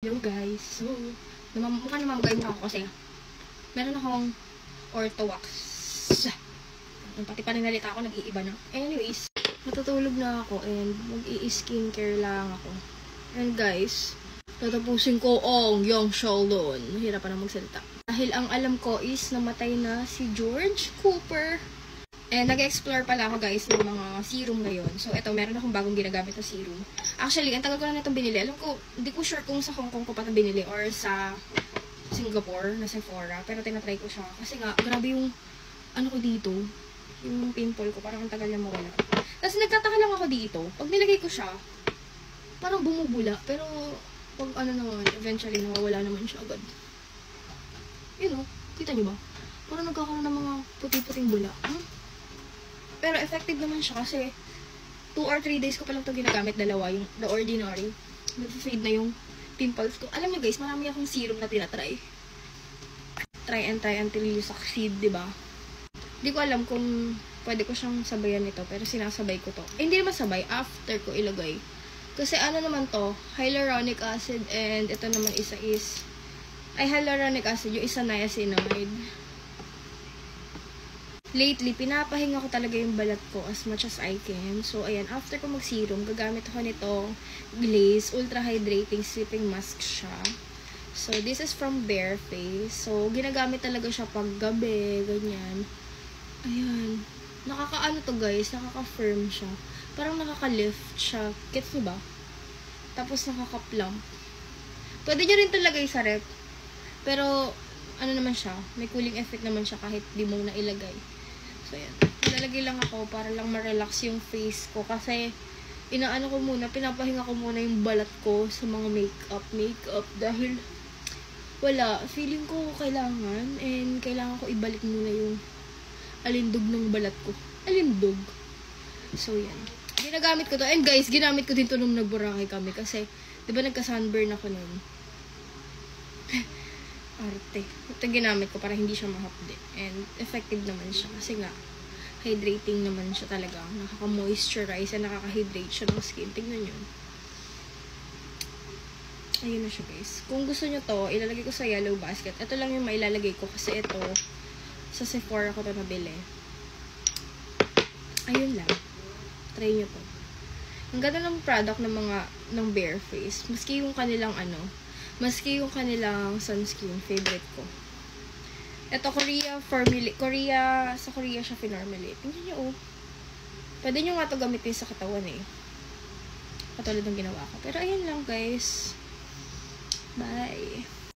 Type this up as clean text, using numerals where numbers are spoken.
Hello guys, so mukhang namamagay mo ako kasi meron akong ortho wax. Pati paninalita ako, nag-iiba na. Anyways, matutulog na ako and mag-i-skincare lang ako. And guys, tatapusin ko ang Young Sheldon. Mahirap pa na magsalita. Dahil ang alam ko is namatay na si George Cooper. And nag-explore pala ako guys ng mga serum ngayon. So eto, meron akong bagong ginagamit na serum. Actually, ang tagal ko na itong binili. Alam ko, hindi ko sure kung sa Hong Kong ko pa ito binili or sa Singapore, na Sephora. Pero tinatry ko siya. Kasi nga, grabe yung ano ko dito. Yung pimple ko, parang ang tagal na mawala. Tapos nagtataka lang ako dito. Pag nilagay ko siya, parang bumubula. Pero pag ano naman, eventually nawawala naman siya agad. You know, kita nyo ba? Parang nagkakaroon ng mga puti-puting bula. Pero effective naman siya kasi 2 or 3 days ko pa lang ito ginagamit, dalawa, yung The Ordinary. Nag-fade na yung pimples ko. Alam niyo guys, marami akong serum na tinatry. Try until you succeed, diba? Hindi ko alam kung pwede ko siyang sabayan nito, pero sinasabay ko to. Hindi naman sabay, after ko ilagay. Kasi ano naman to, hyaluronic acid, and ito naman isa is, ay hyaluronic acid, yung isa niacinamide. Lately, pinapahinga ko talaga yung balat ko as much as I can. So, ayan, after ko mag-serum, gagamit ako nito Glaze Ultra Hydrating Sleeping Mask siya. So, this is from Bare Face. So, ginagamit talaga siya pag gabi, ganyan. Ayan. Nakakaano to guys, nakaka-firm siya. Parang nakaka-lift siya. Gets mo ba? Tapos nakaka-plump. Pwede nyo rin talagay sa rep. Pero, ano naman siya, may cooling effect naman siya kahit di mo na ilagay. So, yan. Nilalagay lang ako para lang ma-relax yung face ko. Kasi, inaano ko muna, pinapahinga ko muna yung balat ko sa mga makeup. Dahil, wala. Feeling ko kailangan. And, kailangan ko ibalik muna yung alindog ng balat ko. Alindog. So, yan. Ginagamit ko to. And guys, ginamit ko din to nung nag-Boracay kami. Kasi, di ba nagka-sunburn ako nun? Arte. Ito ginamit ko para hindi siya mahapdi. And effective naman siya. Kasi nga, hydrating naman siya talaga. Nakaka-moisturize and nakaka-hydrate siya ng skin. Tingnan nyo. Ayun na siya guys. Kung gusto nyo to, ilalagay ko sa yellow basket. Ito lang yung mailalagay ko kasi ito, sa Sephora ko to nabili. Ayun lang. Try nyo to. Ang ganda ng product ng Bare Face. Maski yung kanilang sunscreen, favorite ko. Ito, sa Korea siya finormulate. Tingnan nyo, oh. Pwede nyo nga ito gamitin sa katawan, eh. Katulad ng ginawa ko. Pero, ayun lang, guys. Bye.